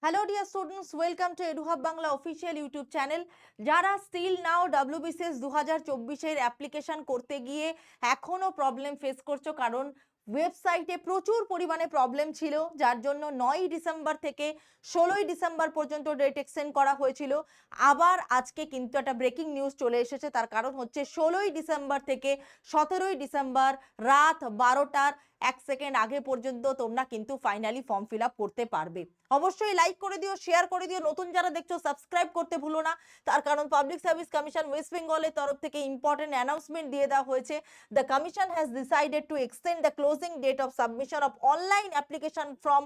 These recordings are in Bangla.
Hello dear students, welcome to EduHub Bangla official YouTube channel. যারা স্টিল নাও WBCS 2024 এর অ্যাপ্লিকেশন করতে গিয়ে এখনো প্রবলেম ফেস করছো, কারণ ওয়েবসাইটে প্রচুর পরিমাণে প্রবলেম ছিল, যার জন্য 9ই ডিসেম্বর থেকে 16ই ডিসেম্বর পর্যন্ত ডেট এক্সটেন্ড করা হয়েছিল। আবার আজকে কিন্তু একটা ব্রেকিং নিউজ চলে এসেছে, তার কারণ হচ্ছে 16ই ডিসেম্বর থেকে 17ই ডিসেম্বর রাত 12টার 1 সেকেন্ড আগে পর্যন্ত তোমরা কিন্তু ফাইনালি ফর্ম ফিল আপ করতে পারবে। অবশ্যই লাইক করে দিও, শেয়ার করে দিও, নতুন যারা দেখছো সাবস্ক্রাইব করতে ভুলো না, তার কারণ পাবলিক সার্ভিস কমিশন ওয়েস্ট বেঙ্গলের তরফ থেকে ইম্পর্টেন্ট অ্যানাউন্সমেন্ট দিয়ে দেওয়া হয়েছে। The commission has decided to extend the closing date of submission of online application from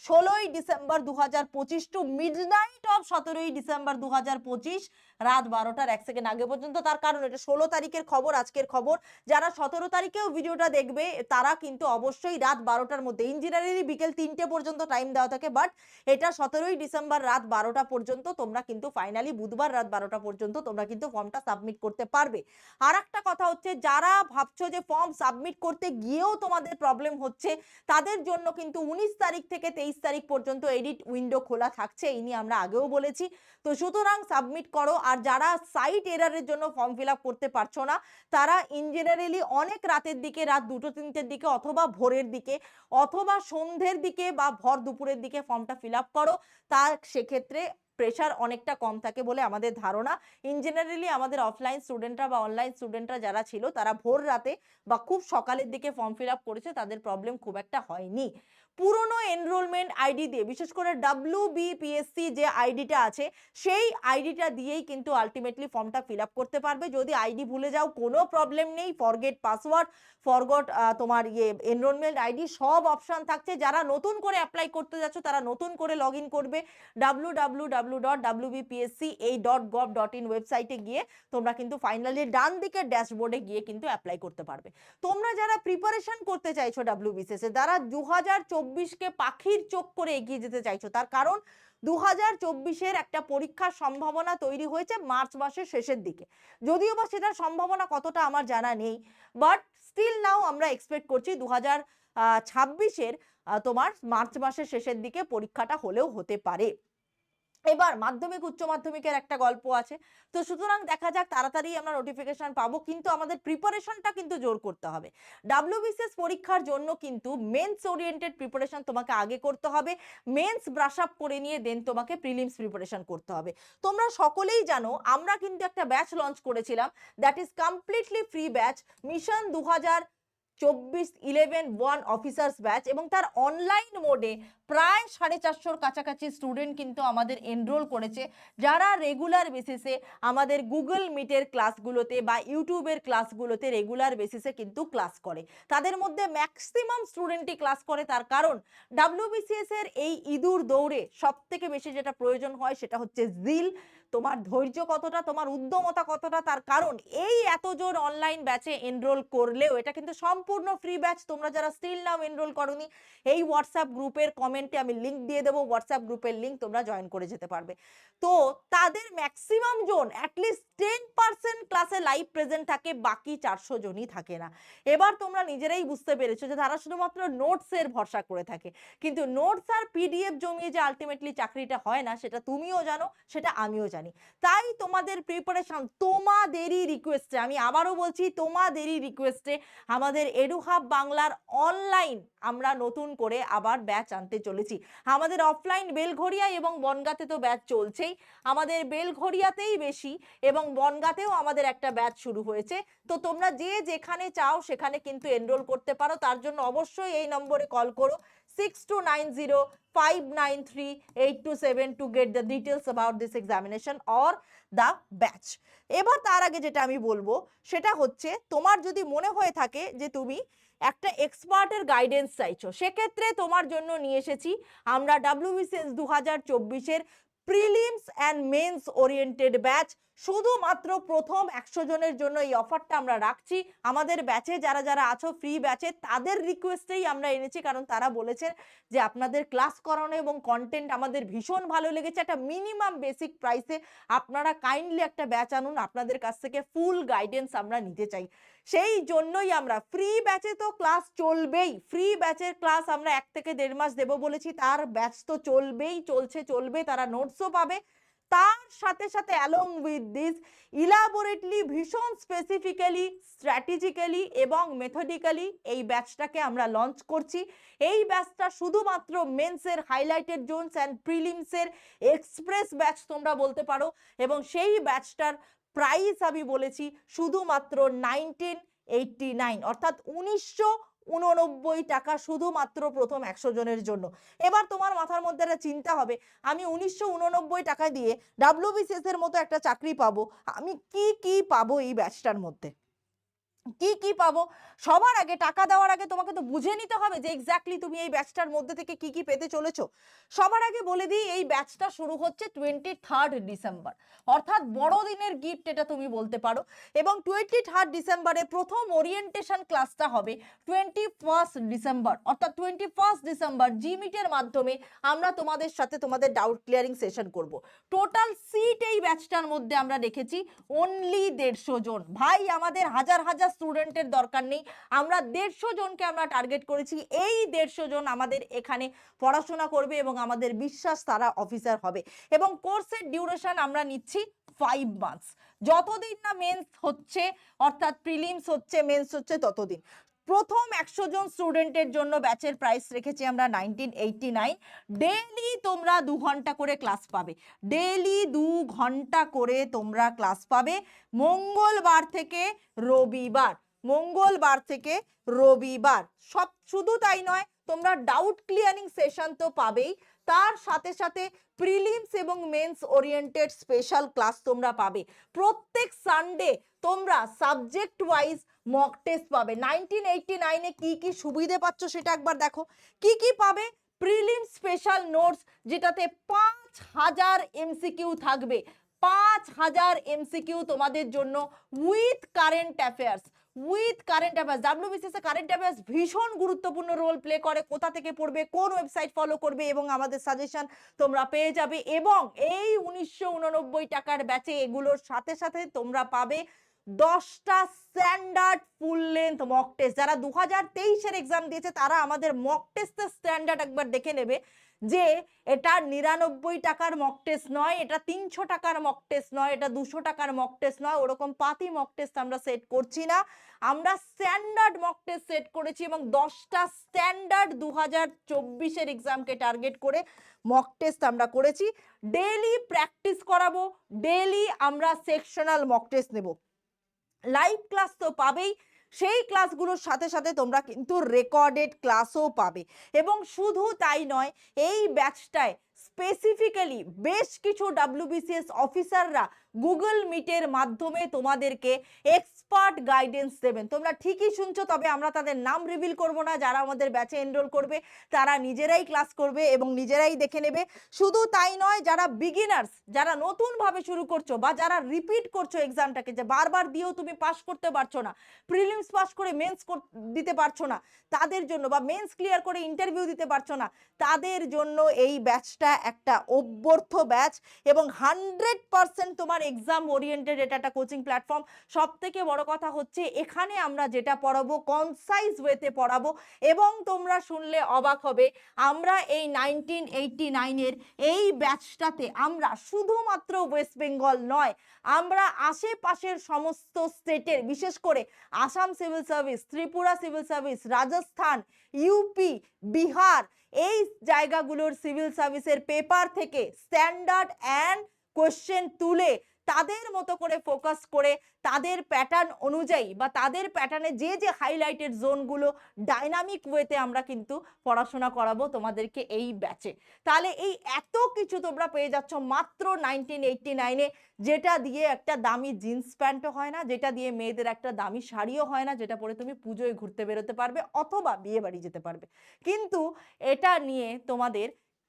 16ই ডিসেম্বর 2025 টু মিডনাইট অফ 17ই ডিসেম্বর 2025 রাত 12টার 1 সেকেন্ড আগে পর্যন্ত। তার কারণ এটা 16 তারিখের খবর, আজকের খবর। যারা 17 তারিখেও ভিডিওটা দেখবে তারা কিন্তু অবশ্যই রাত 12টার মধ্যে, ইঞ্জিনিয়ারিং বিকেল 3টে পর্যন্ত টাইম দেওয়া থাকে, বাট এটা 17ই ডিসেম্বর রাত 12টা পর্যন্ত তোমরা কিন্তু ফাইনালি বুধবার রাত 12টা পর্যন্ত তোমরা কিন্তু ফর্মটা সাবমিট করতে পারবে। আর একটা কথা হচ্ছে, যারা ভাবছো যে ফর্ম সাবমিট করতে গিয়েও তোমাদের প্রবলেম হচ্ছে, তাদের জন্য কিন্তু 19 তারিখ থেকে 23 তারিখ পর্যন্ত এডিট উইন্ডো খোলা থাকছে, এই নিয়ে আমরা আগেও বলেছি। তো সুতরাং সাবমিট করো। আর যারা সাইট এরারের জন্য ফর্ম ফিল আপ করতে পারছো না, তারা ইনজেনারেলি অনেক রাতের দিকে, রাত 2-3টের দিকে অথবা ভোরের দিকে অথবা সন্ধ্যের দিকে বা ভর দুপুরের দিকে ফর্মটা ফিল আপ করো। তার সেক্ষেত্রে প্রেশার অনেকটা কম থাকে বলে আমাদের ধারণা। ইন জেনারেলি আমাদের অফলাইন স্টুডেন্টরা বা অনলাইন স্টুডেন্টরা যারা ছিল, তারা ভোর রাতে বা খুব সকালের দিকে ফর্ম ফিল আপ করেছে, তাদের প্রবলেম খুব একটা হয়নি। পুরনো এনরোলমেন্ট আইডি দিয়ে, বিশেষ করে WBPSC যে আইডিটা আছে, সেই আইডিটা দিয়েই কিন্তু আলটিমেটলি ফর্মটা ফিল আপ করতে পারবে। যদি আইডি ভুলে যাও কোনো প্রবলেম নেই, ফরগেট পাসওয়ার্ড, ফরগট তোমার এনরোলমেন্ট আইডি, সব অপশন থাকছে। যারা নতুন করে অ্যাপ্লাই করতে যাচ্ছ তারা নতুন করে লগ ইন করবে www.wbpsc.gov.in ওয়েবসাইটে গিয়ে তোমরা কিন্তু ফাইনালি ডান দিকের ড্যাশবোর্ডে গিয়ে কিন্তু অ্যাপ্লাই করতে পারবে। তোমরা যারা প্রিপারেশন করতে চাইছো WBCS এ, যারা 2024কে পাখির চোখ করে এগিয়ে যেতে চাইছো, তার কারণ 2024-এর একটা পরীক্ষার সম্ভাবনা তৈরি হয়েছে মার্চ মাসের শেষের দিকে। যদিও বা সেটার সম্ভাবনা কতটা আমার জানা নেই, বাট স্টিল নাও আমরা এক্সপেক্ট করছি 2026-এর তোমার মার্চ মাসের শেষের দিকে পরীক্ষাটা হলেও হতে পারে। এবার মাধ্যমিক উচ্চ মাধ্যমিকের একটা গল্প আছে, তো সুতরাং দেখা যাক, তাড়াতাড়ি আমরা নোটিফিকেশন পাবো, কিন্তু আমাদের প্রিপারেশনটা কিন্তু জোর করতে হবে। WBCS পরীক্ষার জন্য কিন্তু মেন্স ওরিয়েন্টেড প্রিপারেশন তোমাকে আগে করতে হবে। মেন্স ব্রাশ আপ করে নিয়ে দেন তোমাকে প্রিলিমস প্রিপারেশন করতে হবে। তোমরা সকলেই জানো, আমরা কিন্তু একটা ব্যাচ লঞ্চ করেছিলাম, that is completely free batch, mission 2024-11 officers batch, এবং তার অনলাইন মোডে প্রায় 450-র কাছাকাছি স্টুডেন্ট কিন্তু আমাদের এনরোল করেছে, যারা রেগুলার বেসিসে আমাদের গুগল মিটের ক্লাসগুলোতে বা ইউটিউবের ক্লাসগুলোতে রেগুলার বেসিসে কিন্তু ক্লাস করে। তাদের মধ্যে ম্যাক্সিমাম স্টুডেন্টই ক্লাস করে, তার কারণ WBCS এর এই ইঁদুর দৌড়ে সব থেকে বেশি যেটা প্রয়োজন হয় সেটা হচ্ছে জিল। তোমার ধৈর্য কতটা, তোমার উদ্যমতা কতটা, তার কারণ এই এতজন অনলাইন ব্যাচে এনরোল করলেও এটা কিন্তু সম্পূর্ণ ফ্রি ব্যাচ। তোমরা যারা স্টিল নাও এনরোল করোনি, এই হোয়াটসঅ্যাপ গ্রুপের কমেন্টে আমি লিঙ্ক দিয়ে দেবো, হোয়াটসঅ্যাপ গ্রুপের লিঙ্ক, তোমরা জয়েন করে যেতে পারবে। তো তাদের ম্যাক্সিমাম জন অ্যাটলিস্ট 10% ক্লাসে লাইভ প্রেজেন্ট থাকে, বাকি 400 জনই থাকে না। এবার তোমরা নিজেরাই বুঝতে পেরেছো যে তারা শুধুমাত্র নোটসের ভরসা করে থাকে, কিন্তু নোটস আর PDF জমিয়ে যে আলটিমেটলি চাকরিটা হয় না, সেটা তুমিও জানো, সেটা আমিও জানি। তাই তোমাদের প্রিপারেশন, তোমাদেরই রিকোয়েস্টে, আমি আবারও বলছি, তোমাদেরই রিকোয়েস্টে আমাদের এডুহাব বাংলার অনলাইন আমরা নতুন করে আবার ব্যাচ আনতে চলেছি। আমাদের অফলাইন বেলঘড়িয়া এবং বনগাঁতে তো ব্যাচ চলছেই, আমাদের বেলঘড়িয়াতেই বেশি এবং বনগাঁতেও আমাদের একটা ব্যাচ শুরু হয়েছে। তো তোমরা যে যেখানে চাও সেখানে কিন্তু এনরোল করতে পারো। তার জন্য অবশ্যই এই নম্বরে কল করো 6290-593-8272 to get the details about this examination or the batch. এবার তার আগে যেটা আমি বলবো সেটা হচ্ছে, তোমার যদি মনে হয়ে থাকে যে তুমি একটা এক্সপার্টের গাইডেন্স চাইছো, সেক্ষেত্রে তোমার জন্য নিয়ে এসেছি আমরা WBCS 2024-এর prelims and mains oriented batch শুধুমাত্র প্রথম 100 জনের জন্য এই অফারটা আমরা রাখছি। আমাদের ব্যাচে যারা যারা আছো ফ্রি ব্যাচে তাদের রিকোয়েস্টেই আমরা এনেছি, কারণ তারা বলেছেন যে আপনাদের ক্লাস করানো এবং কন্টেন্ট আমাদের ভীষণ ভালো লেগেছে, একটা মিনিমাম বেসিক প্রাইসে আপনারা কাইন্ডলি একটা ব্যাচ আনুন, আপনাদের কাছ থেকে ফুল গাইডেন্স আমরা নিতে চাই। সেই জন্যই আমরা ফ্রি ব্যাচে তো ক্লাস চলবেই, ফ্রি ব্যাচের ক্লাস আমরা 1 থেকে 1.5 মাস দেব বলেছি, তার ব্যাচ তো চলবেই, চলবে, তারা নোটসও পাবে। তার সাথে সাথে অ্যালং উইথ দিস ইলাবোরেটলি ভীষণ স্পেসিফিক্যালি স্ট্র্যাটেজিক্যালি এবং মেথডিক্যালি এই ব্যাচটাকে আমরা লঞ্চ করছি। এই ব্যাচটা শুধুমাত্র মেন্সের হাইলাইটেড জোনস অ্যান্ড প্রিলিমসের এক্সপ্রেস ব্যাচ তোমরা বলতে পারো, এবং সেই ব্যাচটার প্রাইস আমি বলেছি শুধুমাত্র 1989, অর্থাৎ 1989 টাকা শুধুমাত্র প্রথম 100 জনের জন্য। এবার তোমার মাথার মধ্যে একটা চিন্তা হবে, আমি 1989 টাকা দিয়ে WBCS এর মতো একটা চাকরি পাবো, আমি কি পাবো এই ব্যাচটার মধ্যে, কি পাবো? সবার আগে টাকা দেওয়ার আগে তোমাকে তো বুঝে নিতে হবে যে এক্স্যাক্টলি তুমি এই ব্যাচটার মধ্যে থেকে কি পেতে চলেছো। সবার আগে বলে দিই, এই ব্যাচটা শুরু হচ্ছে 23 ডিসেম্বর, অর্থাৎ বড়দিনের গিফট এটা তুমি বলতে পারো। এবং 23 ডিসেম্বরে প্রথম ওরিয়েন্টেশন ক্লাসটা হবে 21 ডিসেম্বর, অর্থাৎ 21 ডিসেম্বর জিমিটের মাধ্যমে আমরা তোমাদের সাথে তোমাদের ডাউট ক্লিয়ারিং সেশন করব। টোটাল সিট এই ব্যাচটার মধ্যে আমরা রেখেছি অনলি 150 জন। ভাই আমাদের হাজার হাজার স্টুডেন্টের দরকার নেই, আমরা 150 জনকে আমরা টার্গেট করেছি। এই 150 জন আমাদের এখানে পড়াশোনা করবে এবং আমাদের বিশ্বাস তারা অফিসার হবে। এবং কোর্সের ডিউরেশন আমরা নিচ্ছি 5 মান্থস, যতদিন না মেন্স হচ্ছে, অর্থাৎ প্রিলিমস হচ্ছে, মেন্স হচ্ছে, ততদিন। প্রথম 100 জন স্টুডেন্টের জন্য ব্যাচের প্রাইস রেখেছি আমরা 1989। ডেইলি তোমরা 2 ঘন্টা করে ক্লাস পাবে, ডেইলি 2 ঘন্টা করে তোমরা ক্লাস পাবে, মঙ্গলবার থেকে রবিবার, মঙ্গলবার থেকে রবিবার। সব শুধু তাই নয়, তোমরা ডাউট ক্লিয়ারিং সেশন তো পাবেই, তার সাথে সাথে প্রিলিমস এবং মেন্স ওরিয়েন্টেড স্পেশাল ক্লাস তোমরা পাবে। প্রত্যেক সানডে তোমরা সাবজেক্ট ওয়াইজ মক টেস্ট পাবে। 1989 এ কি সুবিধে পাচ্ছ সেটা একবার দেখো, কি পাবে। প্রিলিম স্পেশাল নোটস, যেটাতে 5000 এমসিকিউ থাকবে, 5000 এমসিকিউ তোমাদের জন্য with current affairs, WBCS A current affairs ভীষণ গুরুত্বপূর্ণ রোল প্লে করে। কোথা থেকে পড়বে, কোন ওয়েবসাইট ফলো করবে, এবং আমাদের সাজেশন তোমরা পেয়ে যাবে। এবং এই 1989 টাকার ব্যাচে এগুলোর সাথে সাথে তোমরা পাবে 10টা standard full length mock test. যারা 2023 এর এক্সাম দিয়েছে তারা আমাদের মক টেস্টের স্ট্যান্ডার্ড একবার দেখে নেবে, যে এটা 99 টাকার মক টেস্ট নয়, এটা 300 টাকার মক টেস্ট নয়, এটা 200 টাকার মক টেস্ট নয়, ওরকম পাতি মক টেস্ট আমরা সেট করছি না, আমরা স্ট্যান্ডার্ড মক টেস্ট সেট করেছি। এবং 10টা স্ট্যান্ডার্ড 2024 এর এক্সামকে টার্গেট করে মক টেস্ট আমরা করেছি। ডেইলি প্র্যাকটিস করাবো, ডেইলি আমরা সেকশনাল মক টেস্ট নেব, লাইভ ক্লাস তো পাবেই, সেই ক্লাসগুলোর সাথে সাথে তোমরা কিন্তু রেকর্ডেড ক্লাসও পাবে। এবং শুধু তাই নয়, এই ব্যাচটায় স্পেসিফিক্যালি বেশ কিছু WBCS অফিসাররা গুগল মিটের মাধ্যমে তোমাদেরকে এক্সপার্ট গাইডেন্স দেবেন। তোমরা ঠিকই শুনছো, তবে আমরা তাদের নাম রিভিল করব না। যারা আমাদের ব্যাচে এনরোল করবে তারা নিজেরাই ক্লাস করবে এবং নিজেরাই দেখে নেবে। শুধু তাই নয়, যারা বিগিনার্স, যারা নতুনভাবে শুরু করছো বা যারা রিপিট করছো এক্সামটাকে, যে বারবার দিয়েও তুমি পাস করতে পারছো না, প্রিলিমস পাস করে মেন্স দিতে পারছো না তাদের জন্য, বা মেন্স ক্লিয়ার করে ইন্টারভিউ দিতে পারছো না তাদের জন্য এই ব্যাচটা একটা অভ্যর্থ ব্যাচ। এবং 100% তোমার এক্সাম ওরিয়েন্টেড এটা একটা কোচিং প্ল্যাটফর্ম। সব থেকে বড় কথা হচ্ছে এখানে আমরা যেটা পড়াবো কনসাইজ ওয়েতে পড়াবো। এবং তোমরা শুনলে অবাক হবে, আমরা এই 1989 এর এই ব্যাচটাতে আমরা শুধুমাত্র ওয়েস্ট বেঙ্গল নয়, আমরা আশেপাশের সমস্ত স্টেটের, বিশেষ করে Assam civil service, Tripura civil service, Rajasthan, UP, Bihar, এই জায়গাগুলোর সিভিল সার্ভিসের পেপার থেকে স্ট্যান্ডার্ড অ্যান্ড কোশ্চেন তুলে তাদের মতো করে ফোকাস করে তাদের প্যাটার্ন অনুযায়ী বা তাদের প্যাটার্নে যে যে হাইলাইটেড জোনগুলো ডাইনামিক ওয়েতে আমরা কিন্তু পড়াশোনা করাবো তোমাদেরকে এই ব্যাচে। তাহলে এই এত কিছু তোমরা পেয়ে যাচ্ছ মাত্র 1989 এ, যেটা দিয়ে একটা দামি জিন্স প্যান্টও হয় না, যেটা দিয়ে মেয়েদের একটা দামি শাড়িও হয় না, যেটা পরে তুমি পুজোয় ঘুরতে বেরোতে পারবে অথবা বিয়ে বাড়ি যেতে পারবে। কিন্তু এটা নিয়ে তোমাদের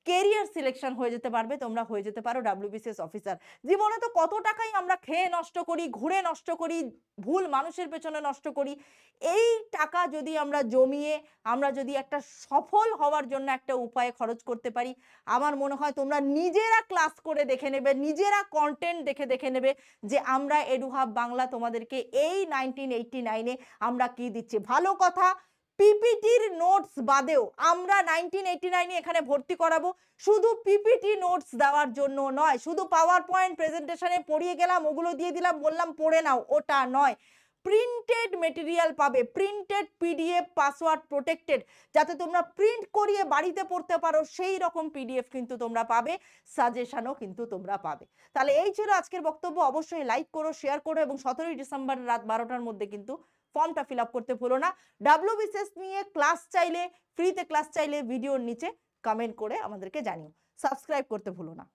কেরিয়ার সিলেকশন হয়ে যেতে পারবে, তোমরা হয়ে যেতে পারো WBCS অফিসার। জীবনে তো কত টাকাই আমরা খেয়ে নষ্ট করি, ঘুরে নষ্ট করি, ভুল মানুষের পেছনে নষ্ট করি। এই টাকা যদি আমরা জমিয়ে আমরা যদি একটা সফল হওয়ার জন্য একটা উপায়ে খরচ করতে পারি, আমার মনে হয় তোমরা নিজেরা ক্লাস করে দেখে নেবে, নিজেরা কন্টেন্ট দেখে নেবে যে আমরা এডুহাব বাংলা তোমাদেরকে এই 1989 এ আমরা কি দিচ্ছি। ভালো কথা, পিপিটির নোটস বাদেও আমরা 1989 এ এখানে ভর্তি করাবো, শুধু পিপিটি নোটস দেওয়ার জন্য নয়, শুধু পাওয়ার পয়েন্ট প্রেজেন্টেশনে পড়িয়ে গেলাম, ওগুলো দিয়ে দিলাম, বললাম পড়ে নাও, ওটা নয়। প্রিন্টেড মেটেরিয়াল পাবে, প্রিন্টেড পিডিএফ, পাসওয়ার্ড প্রোটেক্টেড, যাতে তোমরা প্রিন্ট করিয়ে বাড়িতে পড়তে পারো সেই রকম পিডিএফ কিন্তু তোমরা পাবে, সাজেশনও কিন্তু তোমরা পাবে। তাহলে এই ছিল আজকের বক্তব্য। অবশ্যই লাইক করো, শেয়ার করো এবং 17ই ডিসেম্বর রাত 12টার মধ্যে কিন্তু ফর্মটা ফিল আপ করতে ভুলো না। WBCS নিয়ে ক্লাস চাইলে, ফ্রিতে ক্লাস চাইলে ভিডিওর নিচে কমেন্ট করে আমাদেরকে জানিও। সাবস্ক্রাইব করতে ভুলো না।